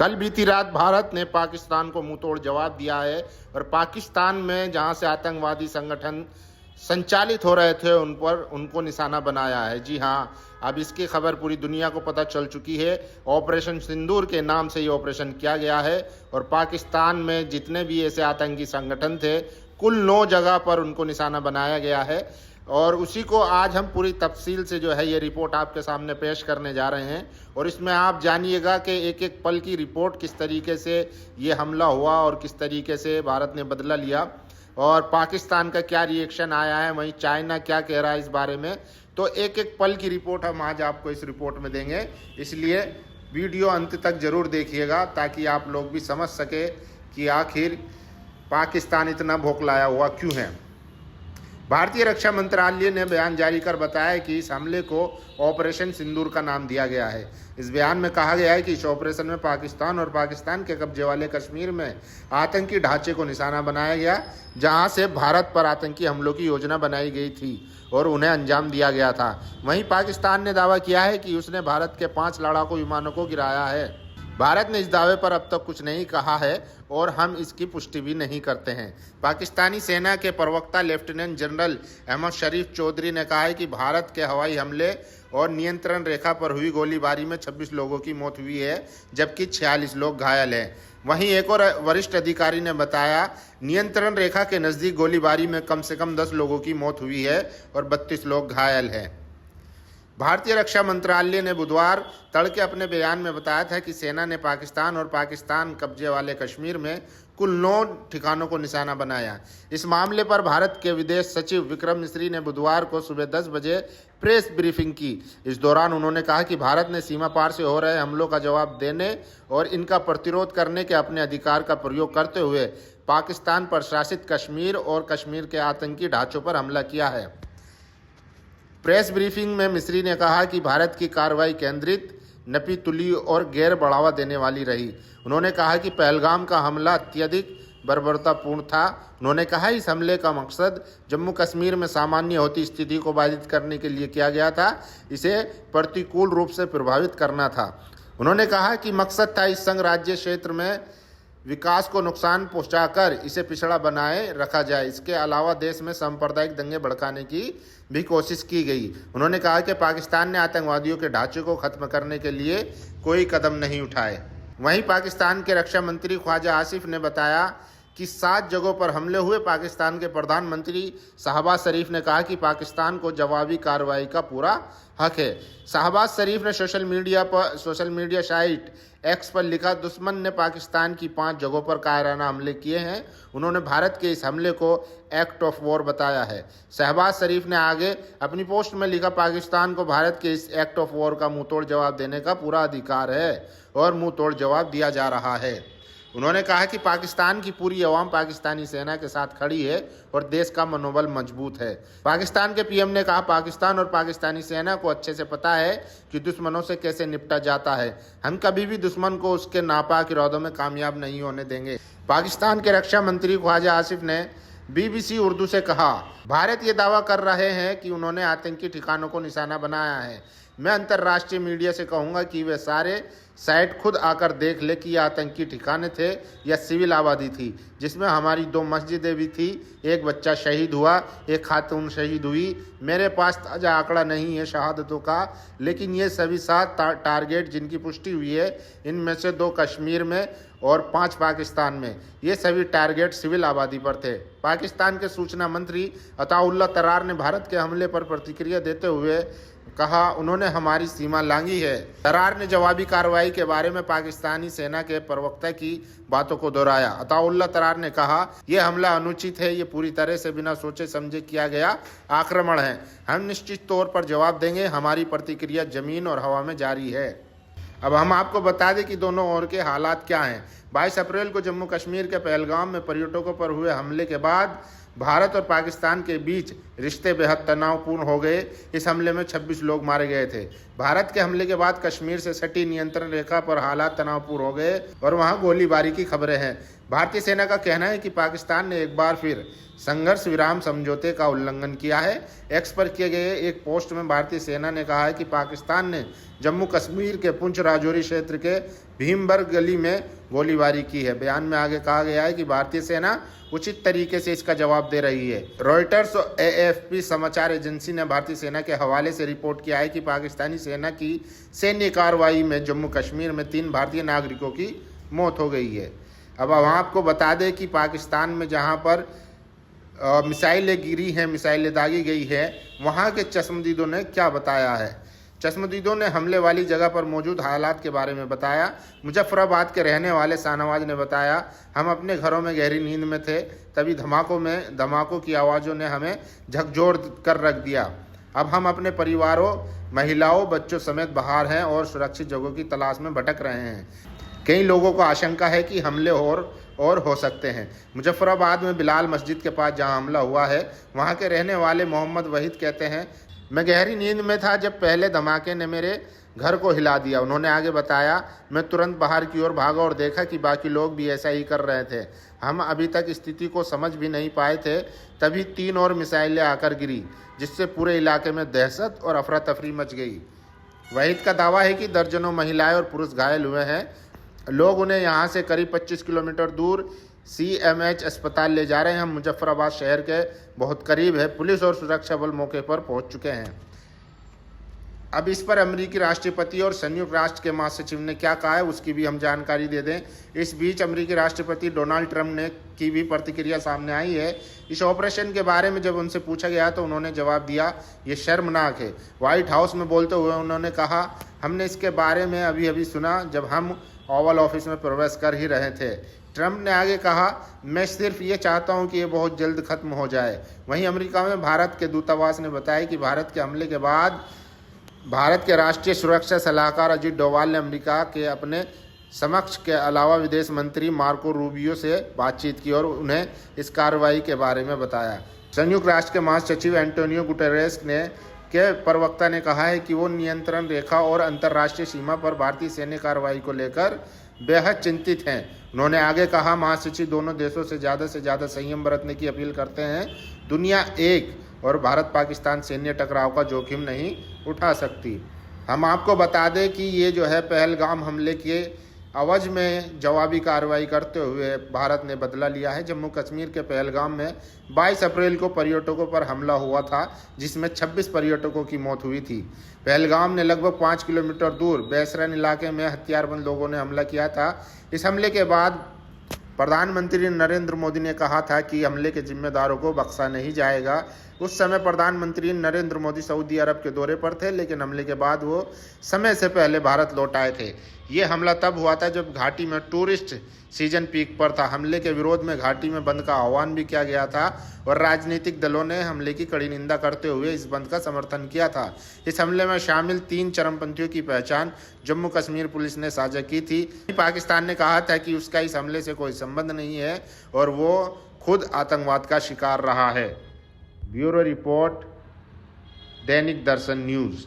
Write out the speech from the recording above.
कल बीती रात भारत ने पाकिस्तान को मुंहतोड़ जवाब दिया है और पाकिस्तान में जहां से आतंकवादी संगठन संचालित हो रहे थे उनको निशाना बनाया है। जी हां, अब इसकी खबर पूरी दुनिया को पता चल चुकी है। ऑपरेशन सिंदूर के नाम से ये ऑपरेशन किया गया है और पाकिस्तान में जितने भी ऐसे आतंकी संगठन थे कुल 9 जगह पर उनको निशाना बनाया गया है और उसी को आज हम पूरी तफसील से जो है ये रिपोर्ट आपके सामने पेश करने जा रहे हैं और इसमें आप जानिएगा कि एक एक पल की रिपोर्ट किस तरीके से ये हमला हुआ और किस तरीके से भारत ने बदला लिया और पाकिस्तान का क्या रिएक्शन आया है, वहीं चाइना क्या कह रहा है इस बारे में। तो एक एक पल की रिपोर्ट हम आज आपको इस रिपोर्ट में देंगे, इसलिए वीडियो अंत तक जरूर देखिएगा ताकि आप लोग भी समझ सके कि आखिर पाकिस्तान इतना भौंकलाया हुआ क्यों है। भारतीय रक्षा मंत्रालय ने बयान जारी कर बताया कि इस हमले को ऑपरेशन सिंदूर का नाम दिया गया है। इस बयान में कहा गया है कि इस ऑपरेशन में पाकिस्तान और पाकिस्तान के कब्जे वाले कश्मीर में आतंकी ढांचे को निशाना बनाया गया, जहां से भारत पर आतंकी हमलों की योजना बनाई गई थी और उन्हें अंजाम दिया गया था। वहीं पाकिस्तान ने दावा किया है कि उसने भारत के 5 लड़ाकू विमानों को गिराया है। भारत ने इस दावे पर अब तक कुछ नहीं कहा है और हम इसकी पुष्टि भी नहीं करते हैं। पाकिस्तानी सेना के प्रवक्ता लेफ्टिनेंट जनरल अहमद शरीफ चौधरी ने कहा है कि भारत के हवाई हमले और नियंत्रण रेखा पर हुई गोलीबारी में 26 लोगों की मौत हुई है, जबकि 46 लोग घायल हैं। वहीं एक और वरिष्ठ अधिकारी ने बताया नियंत्रण रेखा के नज़दीक गोलीबारी में कम से कम 10 लोगों की मौत हुई है और 32 लोग घायल हैं। भारतीय रक्षा मंत्रालय ने बुधवार तड़के अपने बयान में बताया था कि सेना ने पाकिस्तान और पाकिस्तान कब्जे वाले कश्मीर में कुल 9 ठिकानों को निशाना बनाया। इस मामले पर भारत के विदेश सचिव विक्रम मिस्री ने बुधवार को सुबह 10 बजे प्रेस ब्रीफिंग की। इस दौरान उन्होंने कहा कि भारत ने सीमा पार से हो रहे हमलों का जवाब देने और इनका प्रतिरोध करने के अपने अधिकार का प्रयोग करते हुए पाकिस्तान पर शासित कश्मीर और कश्मीर के आतंकी ढांचों पर हमला किया है। प्रेस ब्रीफिंग में मिस्री ने कहा कि भारत की कार्रवाई केंद्रित, नपी तुली और गैर बढ़ावा देने वाली रही। उन्होंने कहा कि पहलगाम का हमला अत्यधिक बर्बरतापूर्ण था। उन्होंने कहा इस हमले का मकसद जम्मू कश्मीर में सामान्य होती स्थिति को बाधित करने के लिए किया गया था, इसे प्रतिकूल रूप से प्रभावित करना था। उन्होंने कहा कि मकसद था इस संघ राज्य क्षेत्र में विकास को नुकसान पहुंचाकर इसे पिछड़ा बनाए रखा जाए। इसके अलावा देश में सांप्रदायिक दंगे भड़काने की भी कोशिश की गई। उन्होंने कहा कि पाकिस्तान ने आतंकवादियों के ढांचे को खत्म करने के लिए कोई कदम नहीं उठाए। वहीं पाकिस्तान के रक्षा मंत्री ख्वाजा आसिफ ने बताया कि 7 जगहों पर हमले हुए। पाकिस्तान के प्रधानमंत्री शहबाज शरीफ ने कहा कि पाकिस्तान को जवाबी कार्रवाई का पूरा हक है। शहबाज शरीफ ने सोशल मीडिया साइट एक्स पर लिखा, दुश्मन ने पाकिस्तान की 5 जगहों पर कायराना हमले किए हैं। उन्होंने भारत के इस हमले को एक्ट ऑफ वॉर बताया है। शहबाज शरीफ ने आगे अपनी पोस्ट में लिखा, पाकिस्तान को भारत के इस एक्ट ऑफ वॉर का मुंहतोड़ जवाब देने का पूरा अधिकार है और मुंहतोड़ जवाब दिया जा रहा है। उन्होंने कहा कि पाकिस्तान की पूरी अवाम पाकिस्तानी सेना के साथ खड़ी है और देश का मनोबल मजबूत है। पाकिस्तान के पीएम ने कहा, पाकिस्तान और पाकिस्तानी सेना को अच्छे से पता है कि दुश्मनों से कैसे निपटा जाता है। हम कभी भी दुश्मन को उसके नापाक इरादों में कामयाब नहीं होने देंगे। पाकिस्तान के रक्षा मंत्री ख्वाजा आसिफ ने BBC उर्दू से कहा, भारत ये दावा कर रहे हैं कि उन्होंने आतंकी ठिकानों को निशाना बनाया है। मैं अंतर्राष्ट्रीय मीडिया से कहूँगा कि वे सारे साइट खुद आकर देख ले कि ये आतंकी ठिकाने थे या सिविल आबादी थी, जिसमें हमारी 2 मस्जिदें भी थी, एक बच्चा शहीद हुआ, एक खातून शहीद हुई। मेरे पास ताज़ा आंकड़ा नहीं है शहादतों का, लेकिन ये सभी 7 टारगेट जिनकी पुष्टि हुई है, इनमें से 2 कश्मीर में और 5 पाकिस्तान में। ये सभी टारगेट सिविल आबादी पर थे। पाकिस्तान के सूचना मंत्री अताउल्लाह तरार ने भारत के हमले पर प्रतिक्रिया देते हुए कहा, उन्होंने हमारी सीमा लांघी है। तरार ने जवाबी कार्रवाई के बारे में पाकिस्तानी सेना के प्रवक्ता की बातों को दोहराया। अताउल्लाह तरार ने कहा, यह हमला अनुचित है, ये पूरी तरह से बिना सोचे समझे किया गया आक्रमण है। हम निश्चित तौर पर जवाब देंगे। हमारी प्रतिक्रिया जमीन और हवा में जारी है। अब हम आपको बता दें कि दोनों ओर के हालात क्या हैं। 22 अप्रैल को जम्मू कश्मीर के पहलगाम में पर्यटकों पर हुए हमले के बाद भारत और पाकिस्तान के बीच रिश्ते बेहद तनावपूर्ण हो गए। इस हमले में 26 लोग मारे गए थे। भारत के हमले के बाद कश्मीर से सटी नियंत्रण रेखा पर हालात तनावपूर्ण हो गए और वहां गोलीबारी की खबरें हैं। भारतीय सेना का कहना है कि पाकिस्तान ने एक बार फिर संघर्ष विराम समझौते का उल्लंघन किया है। एक्स पर किए गए एक पोस्ट में भारतीय सेना ने कहा है कि पाकिस्तान ने जम्मू कश्मीर के पुंछ राजौरी क्षेत्र के भीमबर्ग गली में गोलीबारी की है। बयान में आगे कहा गया है कि भारतीय सेना उचित तरीके से इसका जवाब दे रही है। रॉयटर्स और AFP समाचार एजेंसी ने भारतीय सेना के हवाले से रिपोर्ट किया है कि पाकिस्तानी सेना की सैन्य कार्रवाई में जम्मू कश्मीर में 3 भारतीय नागरिकों की मौत हो गई है। अब हम आपको बता दें कि पाकिस्तान में जहां पर मिसाइलें गिरी हैं, मिसाइलें दागी गई है, वहां के चश्मदीदों ने क्या बताया है। चश्मदीदों ने हमले वाली जगह पर मौजूद हालात के बारे में बताया। मुजफ्फराबाद के रहने वाले शाहनवाज ने बताया, हम अपने घरों में गहरी नींद में थे, तभी धमाकों की आवाज़ों ने हमें झकझोर कर रख दिया। अब हम अपने परिवारों, महिलाओं, बच्चों समेत बाहर हैं और सुरक्षित जगहों की तलाश में भटक रहे हैं। कई लोगों को आशंका है कि हमले और हो सकते हैं। मुजफ्फराबाद में बिलाल मस्जिद के पास जहां हमला हुआ है, वहां के रहने वाले मोहम्मद वहीद कहते हैं, मैं गहरी नींद में था जब पहले धमाके ने मेरे घर को हिला दिया। उन्होंने आगे बताया, मैं तुरंत बाहर की ओर भागा और देखा कि बाकी लोग भी ऐसा ही कर रहे थे। हम अभी तक स्थिति को समझ भी नहीं पाए थे, तभी 3 और मिसाइलें आकर गिरी, जिससे पूरे इलाके में दहशत और अफरा तफरी मच गई। वहीद का दावा है कि दर्जनों महिलाएं और पुरुष घायल हुए हैं। लोग उन्हें यहाँ से करीब 25 किलोमीटर दूर CMH अस्पताल ले जा रहे हैं। हम मुजफ्फराबाद शहर के बहुत करीब है। पुलिस और सुरक्षा बल मौके पर पहुंच चुके हैं। अब इस पर अमेरिकी राष्ट्रपति और संयुक्त राष्ट्र के महासचिव ने क्या कहा है, उसकी भी हम जानकारी दे दें। इस बीच अमेरिकी राष्ट्रपति डोनाल्ड ट्रंप ने की भी प्रतिक्रिया सामने आई है। इस ऑपरेशन के बारे में जब उनसे पूछा गया तो उन्होंने जवाब दिया, ये शर्मनाक है। व्हाइट हाउस में बोलते हुए उन्होंने कहा, हमने इसके बारे में अभी सुना जब हम ओवल ऑफिस में प्रवेश कर ही रहे थे। ट्रंप ने आगे कहा, मैं सिर्फ ये चाहता हूं कि ये बहुत जल्द खत्म हो जाए। वहीं अमेरिका में भारत के दूतावास ने बताया कि भारत के हमले के बाद भारत के राष्ट्रीय सुरक्षा सलाहकार अजीत डोवाल ने अमेरिका के अपने समक्ष के अलावा विदेश मंत्री मार्को रूबियो से बातचीत की और उन्हें इस कार्रवाई के बारे में बताया। संयुक्त राष्ट्र के महासचिव एंटोनियो गुटेरेस के प्रवक्ता ने कहा है कि वो नियंत्रण रेखा और अंतर्राष्ट्रीय सीमा पर भारतीय सैन्य कार्रवाई को लेकर बेहद चिंतित हैं। उन्होंने आगे कहा, महासचिव दोनों देशों से ज़्यादा संयम बरतने की अपील करते हैं। दुनिया एक और भारत पाकिस्तान सैन्य टकराव का जोखिम नहीं उठा सकती। हम आपको बता दें कि ये जो है पहलगाम हमले के अवज में जवाबी कार्रवाई करते हुए भारत ने बदला लिया है। जम्मू कश्मीर के पहलगाम में 22 अप्रैल को पर्यटकों पर हमला हुआ था, जिसमें 26 पर्यटकों की मौत हुई थी। पहलगाम ने लगभग 5 किलोमीटर दूर बैसरन इलाके में हथियारबंद लोगों ने हमला किया था। इस हमले के बाद प्रधानमंत्री नरेंद्र मोदी ने कहा था कि हमले के जिम्मेदारों को बख्शा नहीं जाएगा। उस समय प्रधानमंत्री नरेंद्र मोदी सऊदी अरब के दौरे पर थे, लेकिन हमले के बाद वो समय से पहले भारत लौट आए थे। ये हमला तब हुआ था जब घाटी में टूरिस्ट सीजन पीक पर था। हमले के विरोध में घाटी में बंद का आह्वान भी किया गया था और राजनीतिक दलों ने हमले की कड़ी निंदा करते हुए इस बंद का समर्थन किया था। इस हमले में शामिल 3 चरमपंथियों की पहचान जम्मू कश्मीर पुलिस ने साझा की थी। पाकिस्तान ने कहा था कि उसका इस हमले से कोई संबंध नहीं है और वो खुद आतंकवाद का शिकार रहा है। ब्यूरो रिपोर्ट, दैनिक दर्शन न्यूज़।